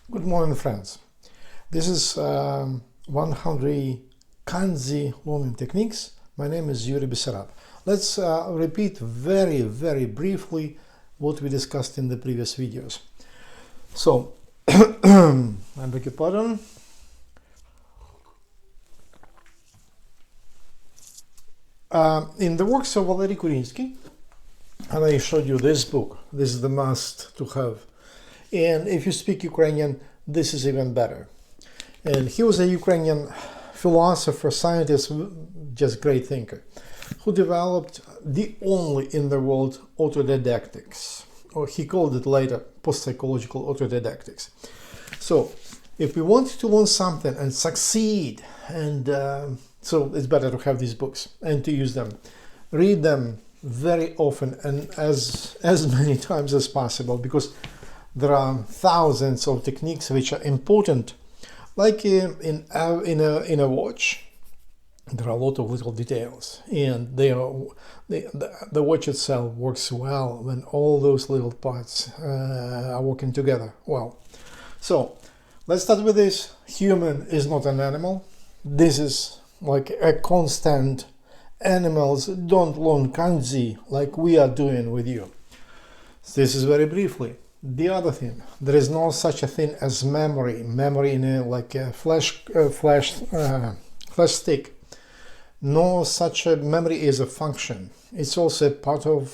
Good morning, friends. This is 100 Kanji learning techniques. My name is Shirab. Let's repeat very briefly what we discussed in the previous videos. So, I beg your pardon. In the works of Valery Kurinsky, and I showed you this book. This is the must to have. And if you speak Ukrainian, this is even better. And he was a Ukrainian philosopher, scientist, just great thinker, who developed the only in the world autodidactics, or he called it later post-psychological autodidactics. So if we want to learn something and succeed, and so it's better to have these books and to use them, read them very often and as many times as possible, because there are thousands of techniques which are important. Like in a watch, there are a lot of little details, and the watch itself works well when all those little parts are working together well. So let's start with this. Human is not an animal. This is like a constant. Animals don't learn kanji like we are doing with you. This is very briefly. The other thing, there is no such a thing as memory in a flash stick. No such a memory is a function. It's also a part of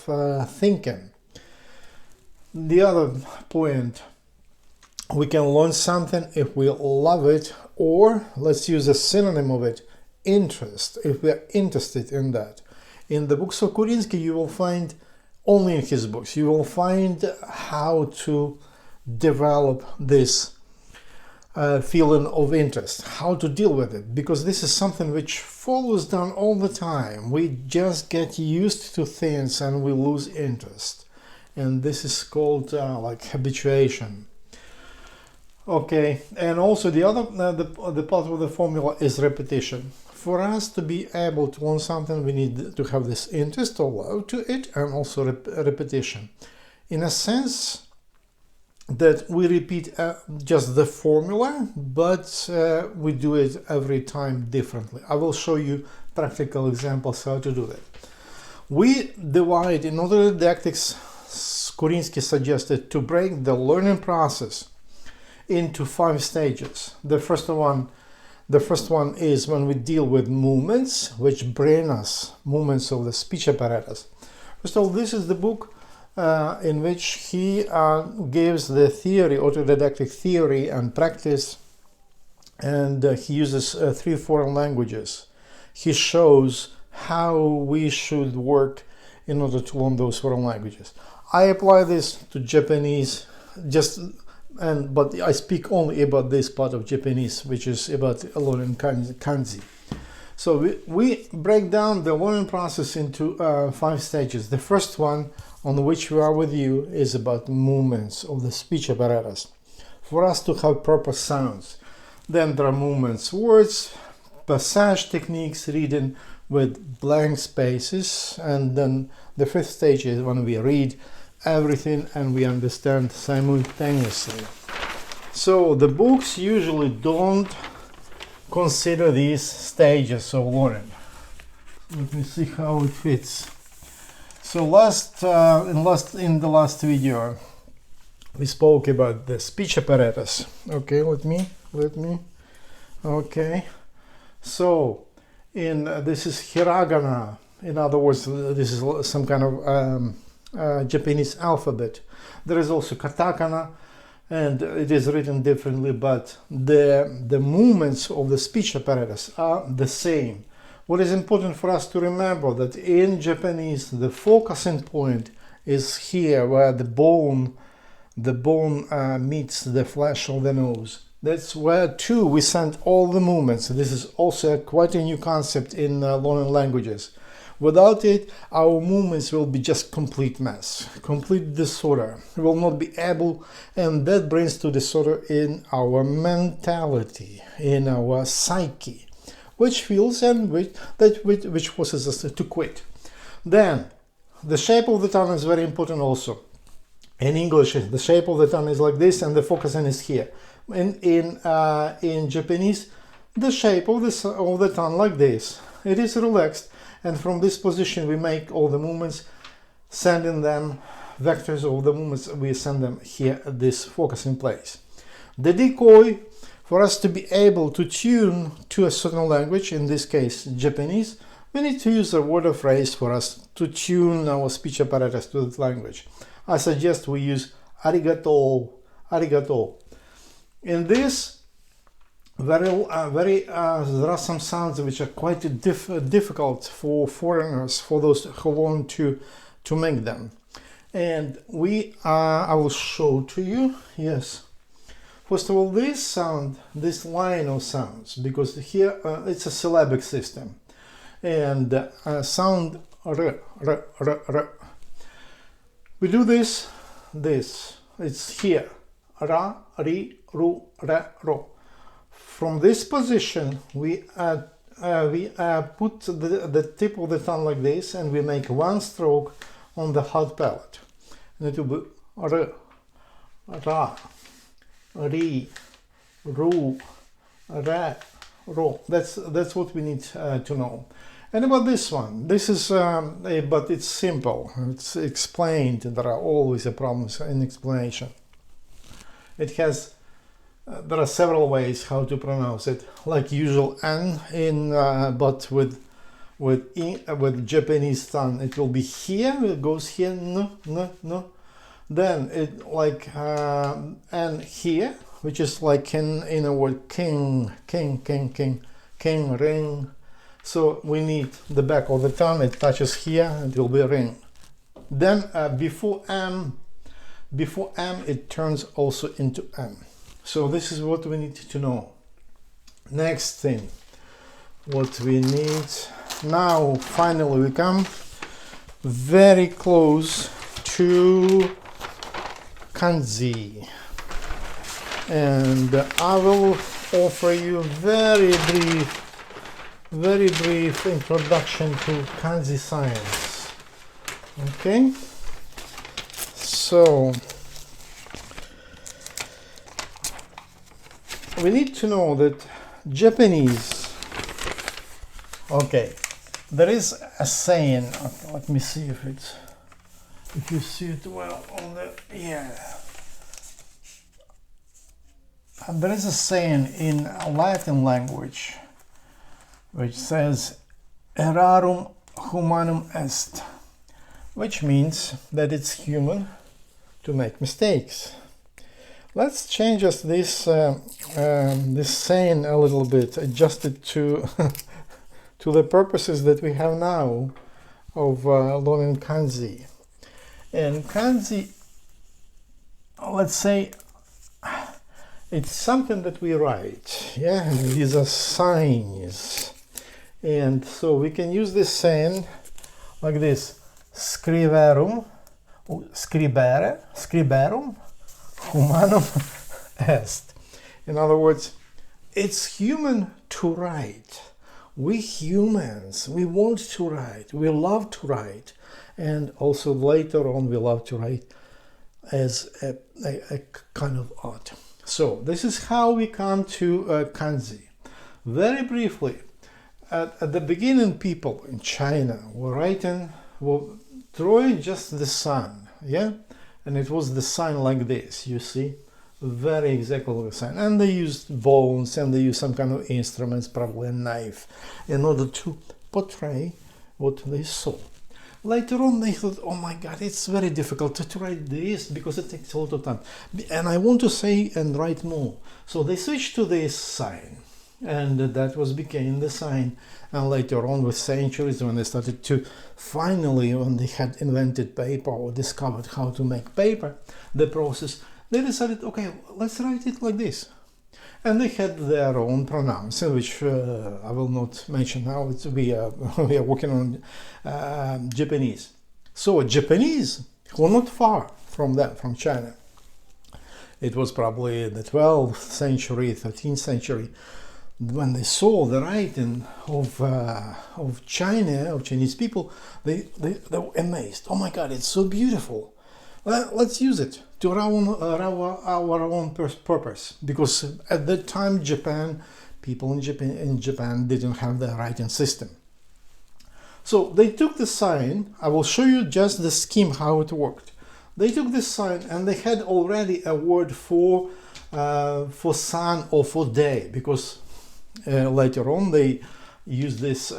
thinking. The other point, we can learn something if we love it, or let's use a synonym of it, interest, if we are interested in that. In the books of Kurinsky, you will find, only in his books, you will find how to develop this feeling of interest, how to deal with it, because this is something which follows down all the time. We just get used to things and we lose interest, and this is called like habituation. Okay, and also the other the part of the formula is repetition. For us to be able to learn something, we need to have this interest or love to it, and also repetition. In a sense that we repeat just the formula, but we do it every time differently. I will show you practical examples how to do that. We divide, in autodidactics, Kurinsky suggested to break the learning process into 5 stages. The first one is when we deal with movements, which bring us movements of the speech apparatus. First of all, this is the book in which he gives the theory, autodidactic theory and practice, and he uses 3 foreign languages. He shows how we should work in order to learn those foreign languages. I apply this to Japanese, but I speak only about this part of Japanese, which is about learning kanji. So we break down the learning process into 5 stages. The first one, on which we are with you, is about movements of the speech apparatus, for us to have proper sounds. Then there are movements, words, passage techniques, reading with blank spaces, and then the 5th stage is when we read everything and we understand simultaneously. So the books usually don't consider these stages of learning. Let me see how it fits. So in the last video we spoke about the speech apparatus. Okay, let me. Okay, so this is hiragana. In other words, this is some kind of Japanese alphabet. There is also katakana, and it is written differently, but the movements of the speech apparatus are the same. What is important for us to remember that in Japanese, the focusing point is here, where the bone meets the flesh of the nose. That's where we send all the movements. This is also quite a new concept in learning languages. Without it, our movements will be just complete mess, complete disorder. We will not be able, and that brings to disorder in our mentality, in our psyche, which feels and which forces us to quit. Then, the shape of the tongue is very important also. In English, the shape of the tongue is like this, and the focusing is here. in Japanese, the shape of the tongue like this. It is relaxed, and from this position we make all the movements, sending them vectors of the movements. We send them here at this focusing place. The decoy, for us to be able to tune to a certain language, in this case Japanese, we need to use a word or phrase for us to tune our speech apparatus to that language. I suggest we use arigato, arigato. In this, there are some sounds which are quite difficult for foreigners, for those who want to make them. And I will show to you, yes. First of all, this sound, this line of sounds, because here it's a syllabic system. And sound r, r, r, r. We do this, it's here, ra, ri, ru, ra, ro. From this position, we put the tip of the tongue like this, and we make one stroke on the hard palate. And it will be r, ra, ri, ru, ra, ro. That's what we need to know. And about this one, this is, but it's simple. It's explained. There are always problems in explanation. It has. There are several ways how to pronounce it, like usual n but with Japanese tongue it will be here, it goes here, n. Then it like n here, which is like in a word king, ring. So we need the back of the tongue, it touches here, it will be ring. Then before m it turns also into m. So this is what we need to know. Next thing, what we need now, finally we come very close to Kanji, and I will offer you a very brief introduction to Kanji science. Okay, so we need to know that Japanese, okay, there is a saying, okay, let me see if you see it well on the, yeah. There is a saying in Latin language which says errarum humanum est, which means that it's human to make mistakes. Let's change this saying a little bit, adjust it to to the purposes that we have now of learning Kanji. And Kanji, let's say, it's something that we write, yeah, and these are signs. And so we can use this saying like this: scriverum, scriberum, humanum est. In other words, it's human to write. We humans, we want to write, we love to write, and also later on we love to write as a kind of art. So this is how we come to Kanji. Very briefly, at the beginning, people in China were drawing just the sun, yeah, and it was the sign like this, you see, very exactly the sign. And they used bones, and they used some kind of instruments, probably a knife, in order to portray what they saw. Later on they thought, oh my god, it's very difficult to write this because it takes a lot of time, and I want to say and write more. So they switched to this sign, and that became the sign. And later on, with centuries, when they started to finally, when they had invented paper or discovered how to make paper, the process, they decided, okay, let's write it like this. And they had their own pronouns, which I will not mention now. We are working on Japanese. So Japanese were not far from them, from China. It was probably the 12th century, 13th century, when they saw the writing of China, of Chinese people, they were amazed. Oh my God, it's so beautiful. Let's use it to our own purpose, because at that time people in Japan didn't have the writing system. So they took the sign. I will show you just the scheme how it worked. They took this sign and they had already a word for sun or for day, because later on they use this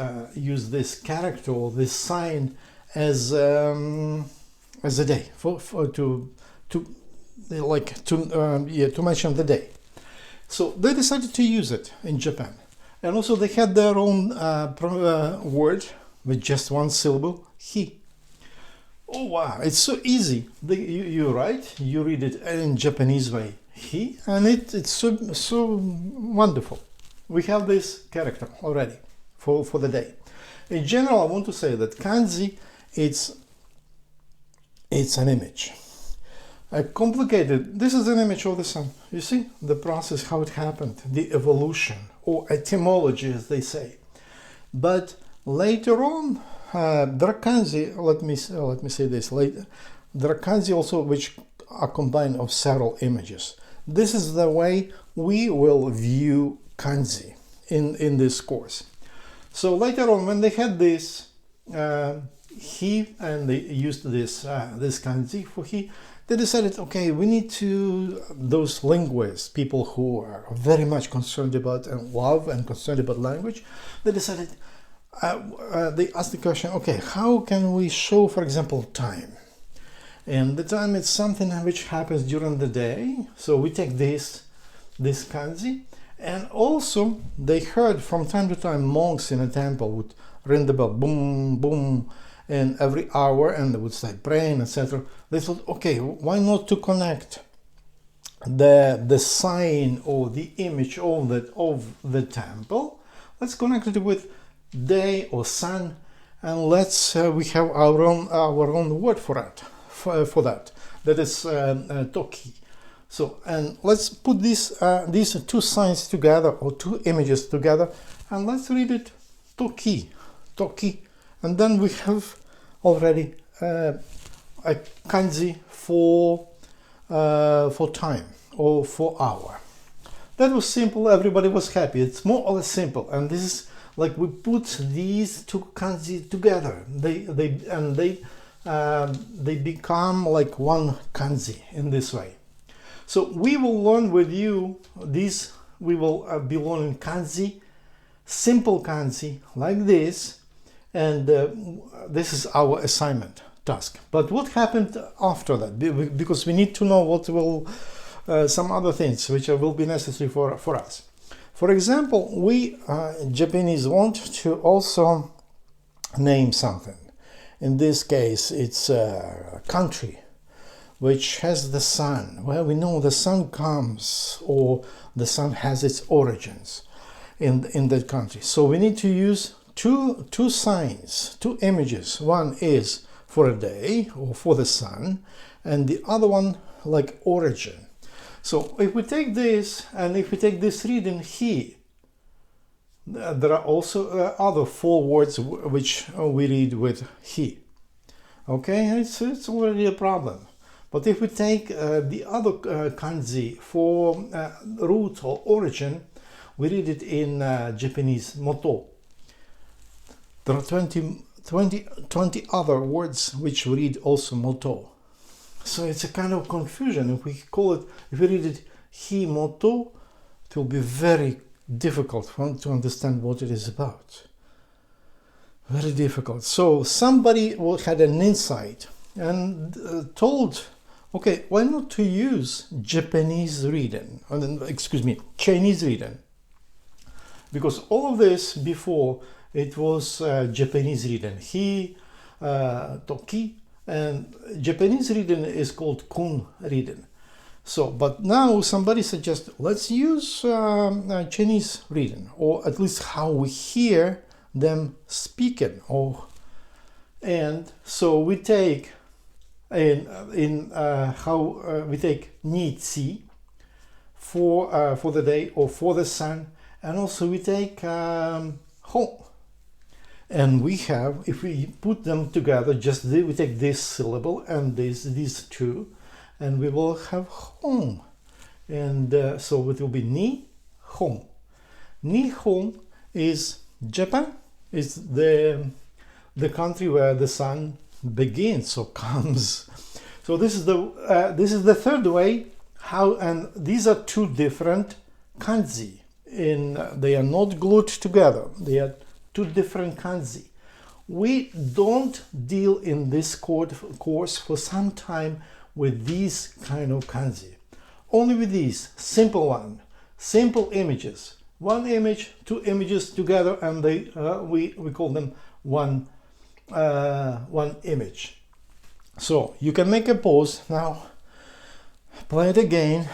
character or this sign as a day to mention the day. So they decided to use it in Japan, and also they had their own word with just one syllable, he. Oh wow, it's so easy. You read it in Japanese way, he, and it's so wonderful. We have this character already for the day. In general, I want to say that kanji, it's an image. Complicated. This is an image of the sun. You see the process, how it happened, the evolution or etymology, as they say. But later on, there are kanji. Let me say this later. There are kanji also which are combined of several images. This is the way we will view kanji in this course. So later on, when they had this he, and they used this kanji for he, they decided, okay, we need to, those linguists, people who are very much concerned about and love and concerned about language, they decided, they asked the question, okay, how can we show, for example, time? And the time is something which happens during the day. So we take this kanji, and also they heard from time to time monks in a temple would ring the bell, boom, boom, and every hour, and they would start praying, etc. They thought, okay, why not to connect the sign or the image of the temple? Let's connect it with day or sun, and let's we have our own word for it, for that. That is toki. So, and let's put these two signs together, or two images together, and let's read it toki, and then we have already a kanji for time or for hour. That was simple. Everybody was happy. It's more or less simple, and this is like we put these two kanji together. They become like one kanji in this way. So we will learn with you this. We will be learning kanji, simple kanji like this, and this is our assignment task. But what happened after that? Because we need to know what will some other things which will be necessary for us. For example, we Japanese want to also name something. In this case, it's a country which has the sun. Well, we know the sun comes, or the sun has its origins in that country. So we need to use two signs, two images. One is for a day or for the sun, and the other one like origin. So if we take this, and if we take this reading he, there are also other four words which we read with he. Okay, it's already a problem. But if we take the other kanji for root or origin, we read it in Japanese moto. There are 20 other words which we read also moto. So it's a kind of confusion. If we read it hi moto, it will be very difficult to understand what it is about. Very difficult. So somebody had an insight and told, okay, why not to use Japanese reading? Chinese reading. Because all of this before, it was Japanese reading. He, toki, and Japanese reading is called kun reading. So, but now somebody suggests, let's use Chinese reading, or at least how we hear them speaking. And so we take we take nitsi for the day or for the sun, and also we take hon. And we have, if we put them together, just we take this syllable and these two, and we will have home. And so it will be ni hon. Nihon is Japan, is the country where the sun begins or comes. So this is the third way how, and these are two different kanji. They are not glued together. They are two different kanji. We don't deal in this course for some time with these kind of kanji. Only with these simple one, simple images. One image, two images together, and they we call them one image. So you can make a pause now, play it again,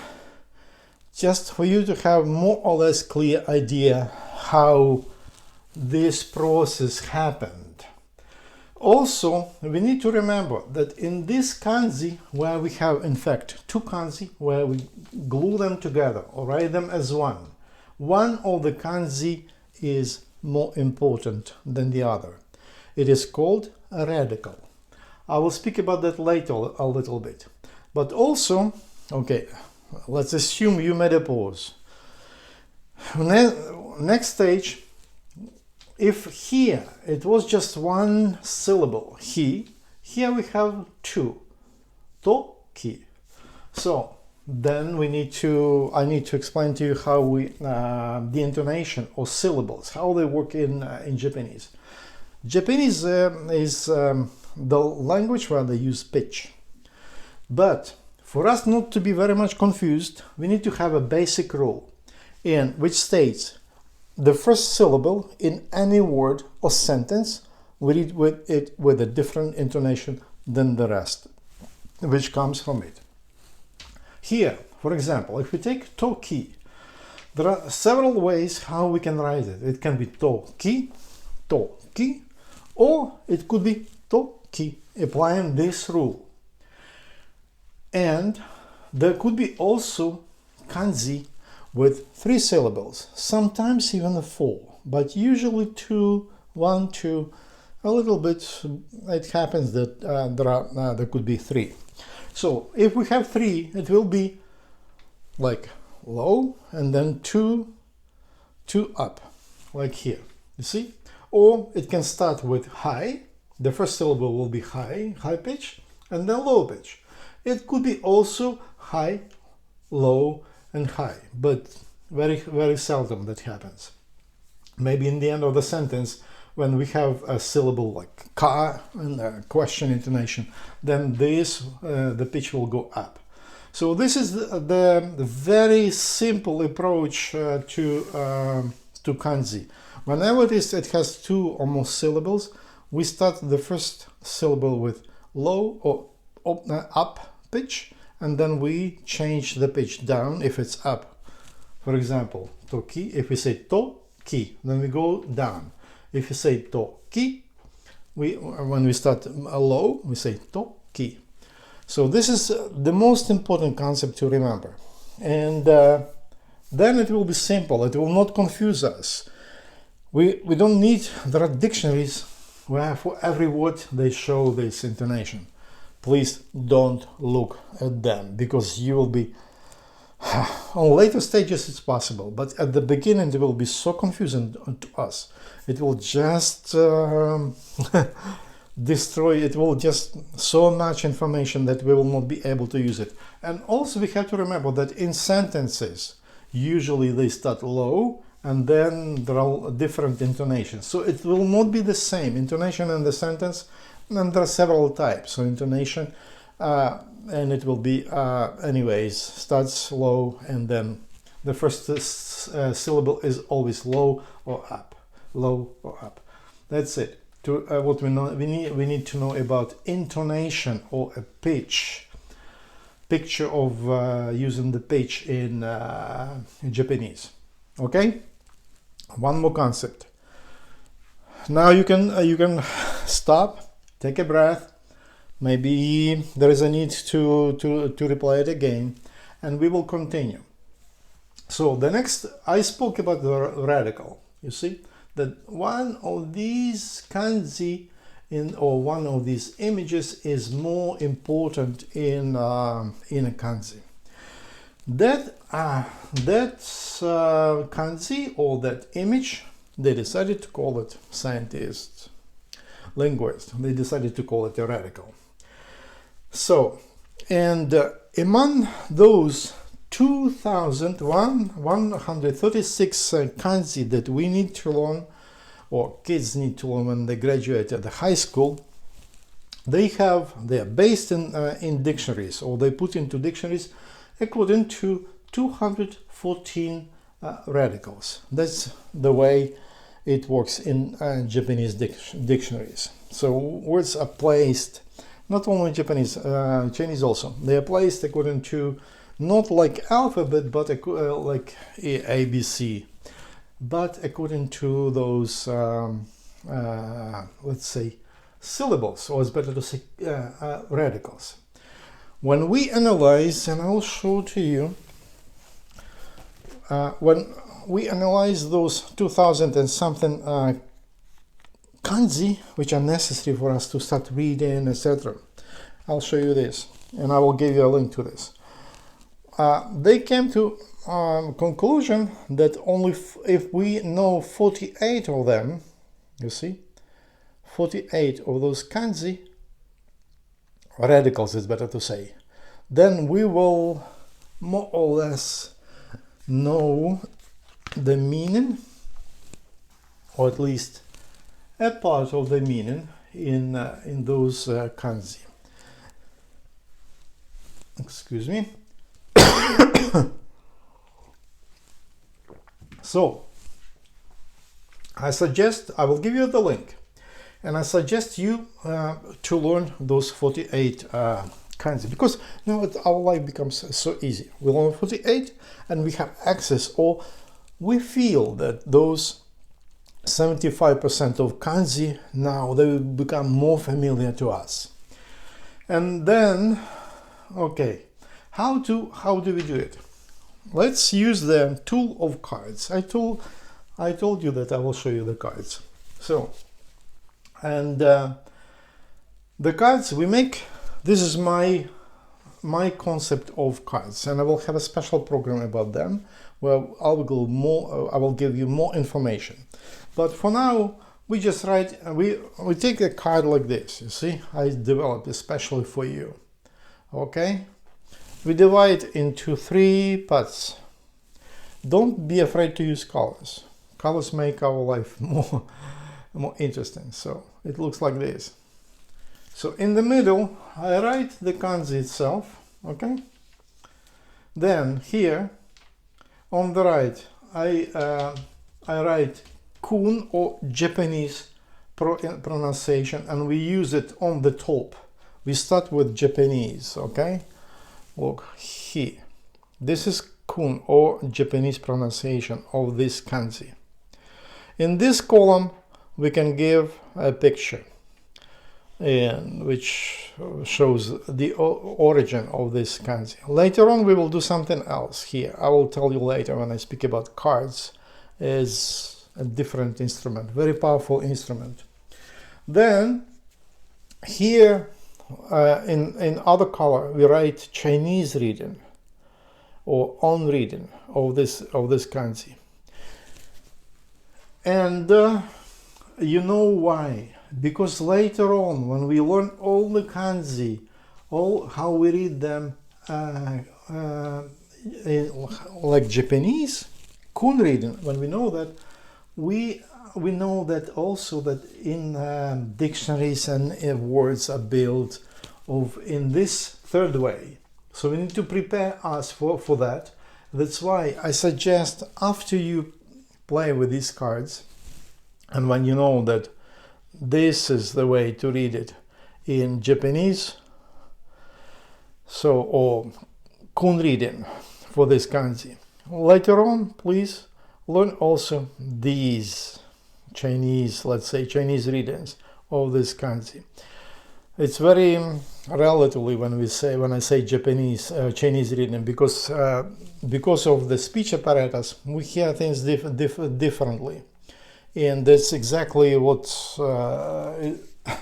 just for you to have more or less clear idea how this process happened. Also, we need to remember that in this kanji, where we have in fact two kanji, where we glue them together or write them as one of the kanji is more important than the other. It is called a radical. I will speak about that later a little bit. But also, okay, let's assume you made a pause. Next stage, if here it was just one syllable, here we have two, to, ki. So then I need to explain to you how the intonation or syllables, how they work in Japanese. Japanese is the language where they use pitch. But for us not to be very much confused, we need to have a basic rule, which states the first syllable in any word or sentence, we read with a different intonation than the rest, which comes from it. Here, for example, if we take to-ki, there are several ways how we can write it. It can be to-ki, or it could be to-ki, applying this rule. And there could be also kanji with 3 syllables, sometimes even 4, but usually 2, 1, 2, a little bit. It happens that there could be 3. So if we have 3, it will be like low and then 2 up, like here, you see? Or it can start with high. The first syllable will be high pitch, and then low pitch. It could be also high, low, and high, but very, very seldom that happens. Maybe in the end of the sentence, when we have a syllable like ka and a question intonation, then the pitch will go up. So this is the very simple approach to kanji. Whenever it has 2 or more syllables, we start the first syllable with low or up pitch, and then we change the pitch down if it's up. For example, to-ki, if we say to-ki, then we go down. If you say to-ki, when we start low, we say to-ki. So this is the most important concept to remember. And then it will be simple, it will not confuse us. We don't need, there are dictionaries where for every word they show this intonation. Please don't look at them, because you will be, on later stages it's possible, but at the beginning it will be so confusing to us. It will just destroy, it will just so much information that we will not be able to use it. And also we have to remember that in sentences, usually they start low and then there are different intonations. So it will not be the same intonation in the sentence, and there are several types of intonation, and it will be anyways, starts low, and then the first syllable is always low or up, low or up. That's it. What we know, we need to know about intonation or a pitch. Picture of using the pitch in Japanese. Okay. One more concept. Now you can stop. Take a breath. Maybe there is a need to replay it again, and we will continue. So the next, I spoke about the radical. You see, that one of these kanji or one of these images is more important in a kanji. That kanji or that image, they decided to call it, scientists, linguists, they decided to call it a radical. So, and among those 2,136 kanji that we need to learn, or kids need to learn when they graduate at the high school, they are based in dictionaries, or they put into dictionaries according to 214 radicals. That's the way it works in Japanese dictionaries. So words are placed, not only Japanese, Chinese also, they are placed according to, not like alphabet, but like ABC, but according to those, let's say, syllables, or it's better to say radicals. When we analyze, and I'll show to you, when we analyze those 2,000 and something kanji, which are necessary for us to start reading, etc. I'll show you this, and I will give you a link to this. They came to conclusion that only if we know 48 of them, you see, 48 of those kanji, radicals is better to say, then we will more or less know the meaning, or at least a part of the meaning in those kanji. Excuse me. So I will give you the link, and I suggest you to learn those 48 kanji, because now our life becomes so easy. We learn 48 and we have access, or we feel that those 75% of kanji now they will become more familiar to us. And then, okay, how do we do it? Let's use the tool of cards. I told you that I will show you the cards. So, and the cards we make, this is my concept of cards, and I will have a special program about them where I will give you more information. But for now, we just write, we take a card like this, you see, I developed especially for you. Okay, we divide into 3 parts. Don't be afraid to use colors. Colors make our life more interesting. So it looks like this. So in the middle, I write the kanji itself, okay? Then here, on the right, I write kun, or Japanese pronunciation, and we use it on the top. We start with Japanese, okay? Look here. This is kun, or Japanese pronunciation of this kanji. In this column, we can give a picture, and which shows the origin of this kanji. Later on, we will do something else here. I will tell you later when I speak about cards as a different instrument, very powerful instrument. Then here in other color, we write Chinese reading or on reading of this kanji. And you know why? Because later on, when we learn all the kanji, all how we read them like Japanese, kun reading, when we know that, we know that also that in dictionaries and words are built in this third way. So we need to prepare us for that. That's why I suggest after you play with these cards, and when you know that this is the way to read it in Japanese, so, or kun reading for this kanji. Later on, please learn also these Chinese, let's say Chinese readings of this kanji. It's very relatively when I say Japanese Chinese reading, because of the speech apparatus, we hear things differently. And that's exactly what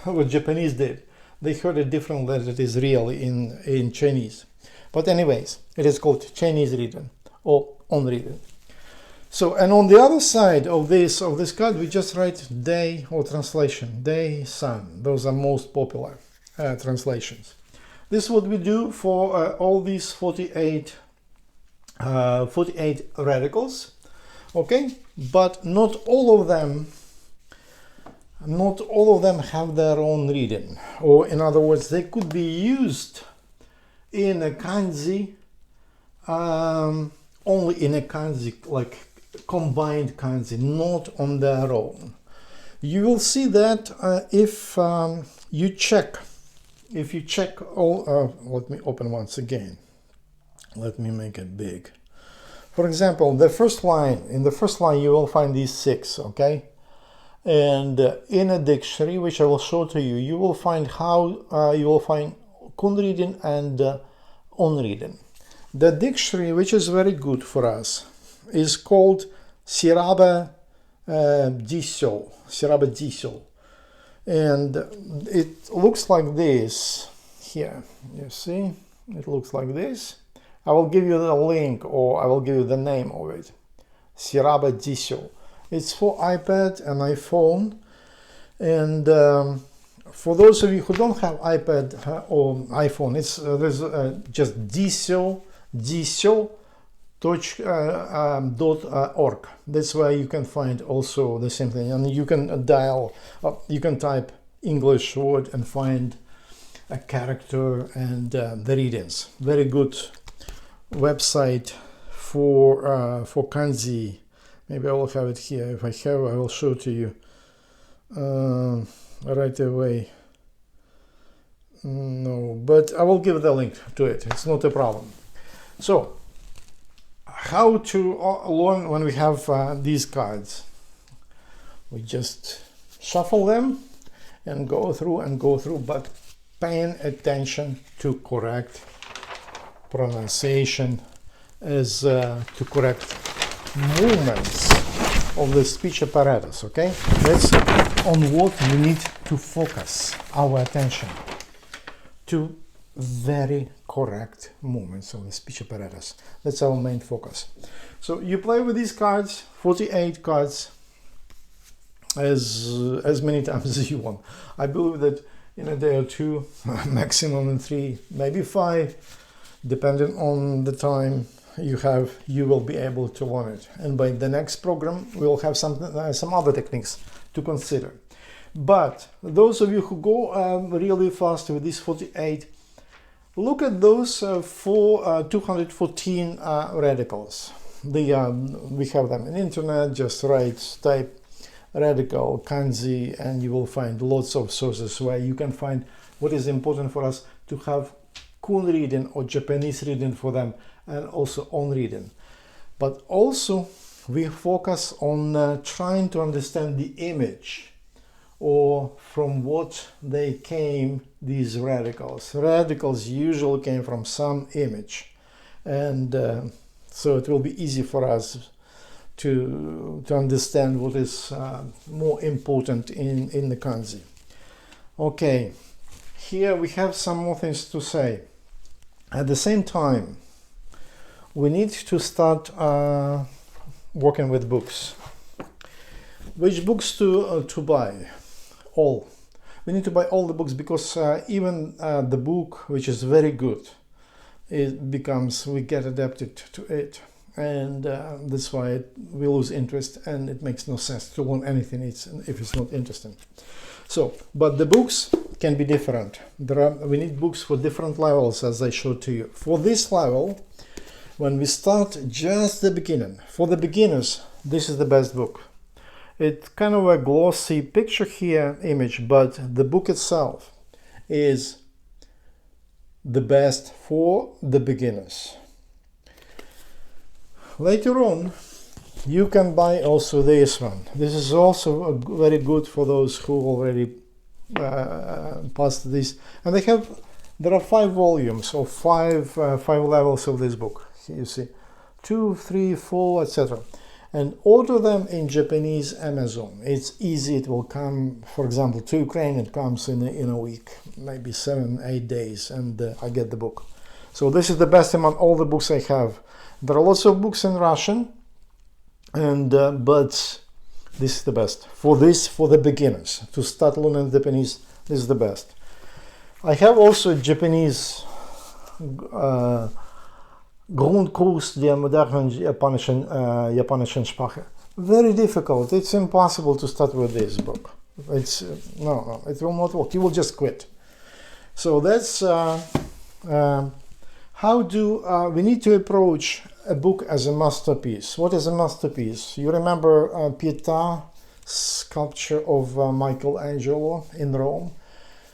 what Japanese did. They heard it different than it is really in Chinese. But anyways, it is called Chinese reading or on reading. So, and on the other side of this card, we just write day or translation, day, sun. Those are most popular translations. This is what we do for all these 48 radicals. Okay, but not all of them have their own reading, or in other words, they could be used in a kanji, only in a kanji, like combined kanji, not on their own. You will see that if you check all, let me open once again. Let me make it big. For example, in the first line you will find these 6, okay? And in a dictionary, which I will show to you, you will find kun reading and on reading. The dictionary, which is very good for us, is called Shirab jisho. And it looks like this here. You see, it looks like this. I will give you the link, or I will give you the name of it. Shirab jisho. It's for iPad and iPhone. And for those of you who don't have iPad or iPhone, there's just jisho.org. That's where you can find also the same thing, and you can you can type English word and find a character and the readings. Very good website for kanji. Maybe I will have it here. If I have, I will show it to you right away. No, but I will give the link to it. It's not a problem. So, how to learn when we have these cards? We just shuffle them and go through, but paying attention to correct pronunciation as to correct movements of the speech apparatus. Okay, that's on what we need to focus our attention, to very correct movements of the speech apparatus. That's our main focus. So you play with these cards, 48 cards, as many times as you want. I believe that in a day or two, maximum in 3, maybe 5, depending on the time you have, you will be able to learn it. And by the next program, we'll have some other techniques to consider. But those of you who go really fast with these 48, look at those 214 radicals. We have them on the internet. Just type radical kanji, and you will find lots of sources where you can find what is important for us to have kun reading or Japanese reading for them, and also on reading. But also we focus on trying to understand the image, or from what they came, these radicals. Radicals usually came from some image, and so it will be easy for us to understand what is more important in the kanji. Okay, here we have some more things to say. At the same time, we need to start working with books. Which books to buy? All. We need to buy all the books, because even the book which is very good, we get adapted to it, and that's why we lose interest, and it makes no sense to learn anything if it's not interesting. So, but the books can be different. We need books for different levels, as I showed to you. For this level, when we start just the beginning, for the beginners, this is the best book. It's kind of a glossy picture here, image, but the book itself is the best for the beginners. Later on, you can buy also this one. This is also very good for those who already passed this. And there are 5 volumes, or 5 levels of this book. You see, 2, 3, 4, etc. and order them in Japanese Amazon. It's easy. It will come, for example, to Ukraine. It comes in a week, maybe 7-8 days, and I get the book. So this is the best among all the books I have. There are lots of books in Russian, and but this is the best for the beginners to start learning Japanese. This is the best. I have also Japanese Grundkurs der modernen japanischen Sprache. Very difficult. It's impossible to start with this book. It's no, it will not work. You will just quit. So that's how do we need to approach a book as a masterpiece. What is a masterpiece? You remember Pietà sculpture of Michelangelo in Rome?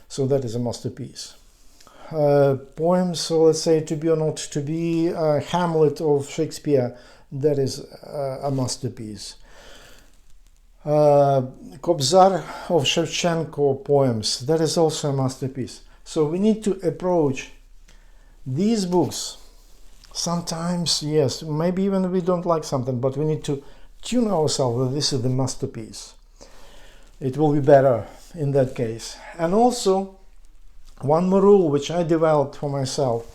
So that is a masterpiece. Poems, so let's say To Be or Not to Be, Hamlet of Shakespeare, that is a masterpiece. Kobzar of Shevchenko poems, that is also a masterpiece. So we need to approach these books. Sometimes, yes, maybe even we don't like something, but we need to tune ourselves that this is the masterpiece. It will be better in that case. And also, one more rule which I developed for myself: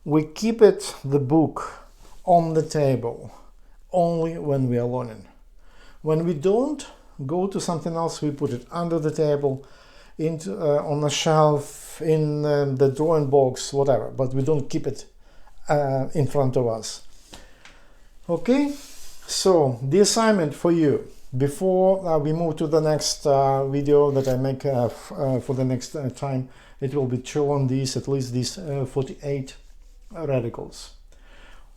we keep the book on the table only when we are learning. When we don't go to something else, we put it under the table, into on a shelf, in the drawing box, whatever, but we don't keep it in front of us. Okay, so the assignment for you before we move to the next video that I make for the next time, it will be true on these, at least these 48 radicals.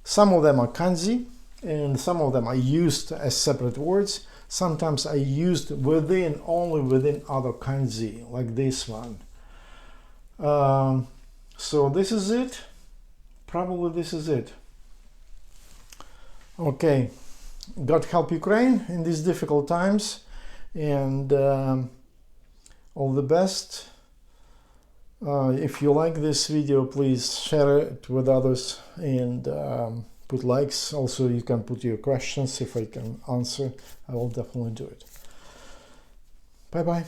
Some of them are kanji, and some of them are used as separate words. Sometimes I used only within other kanji, like this one. So this is it. Probably this is it. Okay. God help Ukraine in these difficult times, and all the best. If you like this video, please share it with others and put likes. Also, you can put your questions. If I can answer, I will definitely do it. Bye bye.